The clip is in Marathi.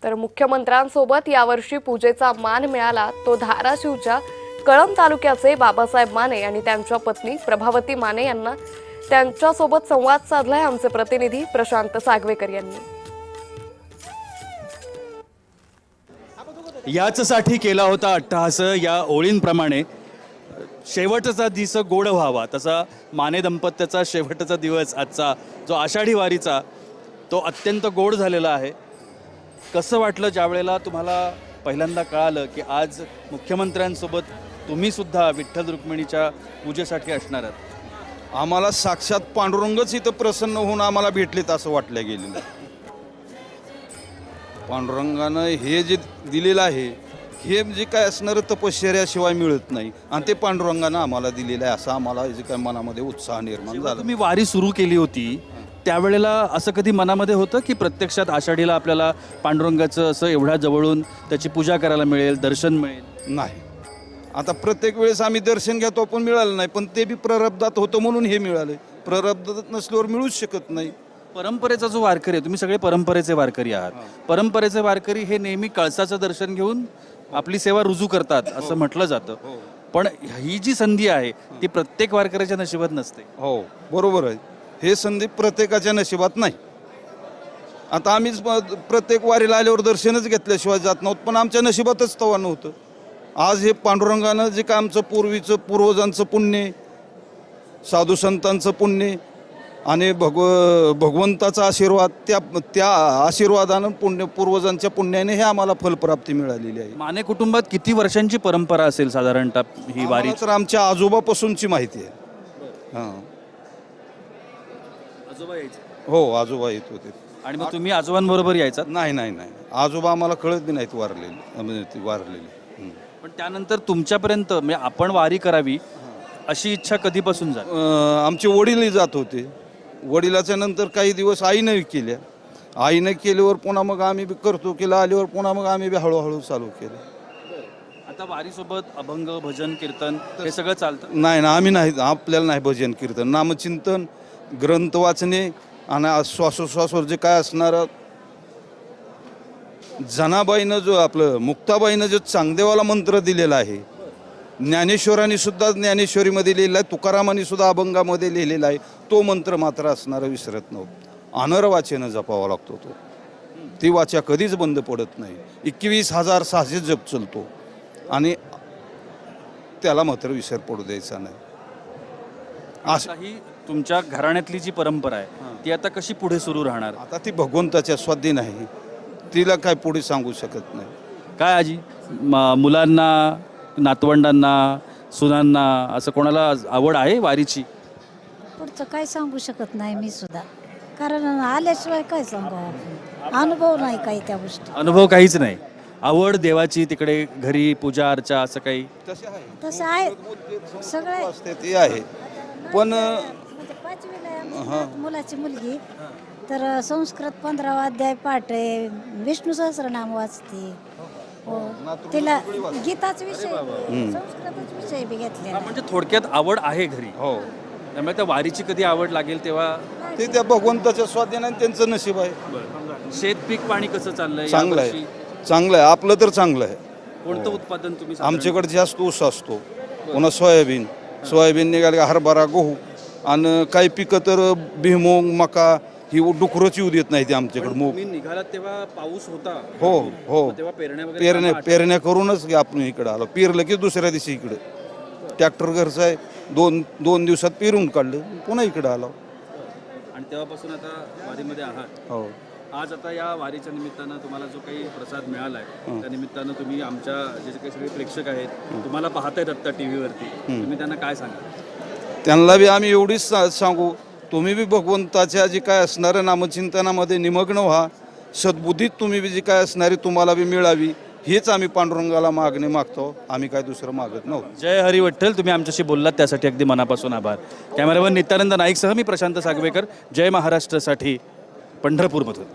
तर मुख्यमंत्र्यांसोबत यावर्षी पूजेचा मान मिळाला तो धाराशिवच्या कळंब तालुक्याचे बाबासाहेब माने आणि त्यांच्या पत्नी प्रभावती माने यांना त्यांच्यासोबत संवाद साधलाय आमचे प्रतिनिधी प्रशांत सागवेकर यांनी। याचसाठी केला होता अट्टहास या ओळींप्रमाणे शेवटचा दिवस गोड व्हावा तसा माने दंपत्याचा शेवटचा दिवस आजचा जो आषाढी वारीचा तो अत्यंत गोड झालेला आहे। कसं वाटलं ज्या वेळेला तुम्हाला पहिल्यांदा कळालं की आज मुख्यमंत्र्यांसोबत तुम्ही सुद्धा विठ्ठल रुक्मिणीच्या पूजेसाठी असणार आहात? आम्हाला साक्षात पांडुरंगच इथं प्रसन्न होऊन आम्हाला भेटलेत असं वाटलं गेलेलं। पांडुरंगानं हे जे दिलेलं आहे हे जे काय असणारं तपश्चर्याशिवाय मिळत नाही आणि ते पांडुरंगानं आम्हाला दिलेलं आहे असं आम्हाला जे काय मनामध्ये उत्साह निर्माण झाला। तुम्ही वारी सुरू केली होती त्यावेळेला असं कधी मनामध्ये होतं की प्रत्यक्षात आषाढीला आपल्याला पांडुरंगाचं असं एवढ्या जवळून त्याची पूजा करायला मिळेल, दर्शन मिळेल? नाही, आता प्रत्येक वेळेस आम्ही दर्शन घेतो पण मिळालं नाही, पण ते बी प्रारब्धात होतं म्हणून हे मिळालं। प्रारब्धात नसल्यावर मिळूच शकत नाही। परंपरेचा जो वारकरी आहे, तुम्ही सगळे परंपरेचे वारकरी आहात, परंपरेचे वारकरी हे नेहमी कळसाचं दर्शन घेऊन आपली सेवा रुजू करतात असं म्हटलं जातं, पण ही जी संधी आहे ती प्रत्येक वारकऱ्याच्या नशिबात नसते। हो बरोबर आहे, हे संधी प्रत्येकाच्या नशिबात नाही। आता आम्हीच प्रत्येक वारीला आल्यावर दर्शनच घेतल्याशिवाय जात नव्हतं, पण आमच्या नशिबातच तवा नव्हतं। आज हे पांडुरंगानं जे काय आमचं पूर्वजांचं पुण्य, साधू संतांचं पुण्य आणि भगवंताचा आशीर्वाद, त्या आशीर्वादानं पूर्वजांच्या पुण्याने हे आम्हाला फलप्राप्ती मिळालेली आहे। माने कुटुंबात किती वर्षांची परंपरा असेल साधारणतः ही वारी? तर आमच्या आजोबापासूनची माहिती आहे। हां, आजोबा यायचे? हो, आजोबा येत होते। आणि मग तुम्ही आजोबांबरोबर यायचा? नाही नाही नाही, आजोबा आम्हाला कळत बी नाहीत वारलेली। पण त्यानंतर तुमच्यापर्यंत म्हणजे आपण वारी करावी अशी इच्छा कधीपासून झाली? आमचे वडीलही जात होते, वडिलाच्या नंतर काही दिवस आईनं केल्या, आईनं केल्यावर पुन्हा मग आम्ही बी करतो केलं, आल्यावर पुन्हा मग आम्ही बी हळूहळू चालू केलं। आता वारीसोबत अभंग, भजन, कीर्तन हे सगळं चालतं? नाही ना, आम्ही नाही, आपल्याला नाही भजन कीर्तन, नामचिंतन, ग्रंथ वाचणे आणि श्वासोश्वासवर जे काय असणारं जनाबाईनं जो आपलं मुक्ताबाईनं जो चांगदेवाला मंत्र दिलेला आहे, ज्ञानेश्वरांनी सुद्धा ज्ञानेश्वरीमध्ये लिहिलेला आहे, तुकारामांनी सुद्धा अभंगामध्ये लिहिलेला आहे, तो मंत्र मात्र असणारं विसरत नव्हतं। अनर वाचेनं जपावा लागतो तो, ती वाचा कधीच बंद पडत नाही। 21,600 जप चलतो आणि त्याला मात्र विसर पडू द्यायचा नाही। आता ही तुमच्या घराण्यातली जी परंपरा आहे ती आता कशी पुढे सुरू राहणार? आता ती भगवंताच्या स्वाधीन आहे, तिला काय पुढे सांगू शकत नाही। काय आजी, मुलांना, नातवंडांना, सुनांना असं कोणाला आवड आहे वारीची? पुढचं काय सांगू शकत नाही मी सुद्धा, कारण आल्याशिवाय काय सांगू आपण, अनुभव नाही काही त्या गोष्टी। अनुभव काहीच नाही, आवड देवाची तिकडे घरी पूजा अर्चा असं काही? तसं आहे सगळं असते ते आहे, पण म्हणजे 5वीला आहे मुलाची मुलगी, तर संस्कृत 15वा अध्याय पाठ आहे, विष्णू सहस्रनाम वाचते, हो तिला गीताचा विषय, संस्कृतच विषय बी घेतलेला। म्हणजे थोडक्यात आवड आहे घरी, हो, त्यामुळे त्या वारीची कधी आवड लागेल तेव्हा? ते त्या भगवंताच्या स्वाधीनाने त्यांचं नशीब आहे। शेत पीक पाणी कसं चाललंय? चांगलं यावर्षी आहे, चांगलं आहे, आपलं तर चांगलं आहे। कोणतं उत्पादन तुम्ही साधारण? आमच्याकडे जास्त ऊस असतो, पुन्हा सोयाबीन निघाले, हरभरा, गहू, आणि काही पिकं तर भुईमूग, मका ही डुकरच येऊ देत नाही ते आमच्याकडे। तुम्ही निघालात तेव्हा पाऊस होता? हो हो, तेव्हा पेरण्या पेरण्या करूनच आपण इकडे आलो, पेरलं की दुसऱ्या दिवशी इकडे ट्रॅक्टर घरचं आहे, दोन दिवसात पेरून काढलं, पुन्हा इकडे आलो। आणि तेव्हापासून आता वारीमध्ये आहात? हो। आज आता या वारीच्या निमित्तानं तुम्हाला जो काही प्रसाद मिळाला आहे त्या निमित्तानं तुम्ही आमच्या जे काही सगळे प्रेक्षक आहेत तुम्हाला पाहतायत आता टीव्हीवरती, तुम्ही त्यांना काय सांगा? त्यांना बी आम्ही एवढीच सांगू, तुम्ही बी भगवंताच्या जे काय असणारं नामचिंतनामध्ये निमग्न व्हा, सद्बुद्धीत तुम्ही बी जी काय असणारी तुम्हाला बी मिळावी, हेच आम्ही पांडुरंगाला मागणे मागतो, आम्ही काय दुसरं मागत नव्हतो। जय हरी विठ्ठल, तुम्ही आमच्याशी बोललात त्यासाठी अगदी मनापासून आभार। कॅमेरामन नित्यानंद नाईकसह मी प्रशांत सागवेकर, जय महाराष्ट्रसाठी पंढरपूरमधून।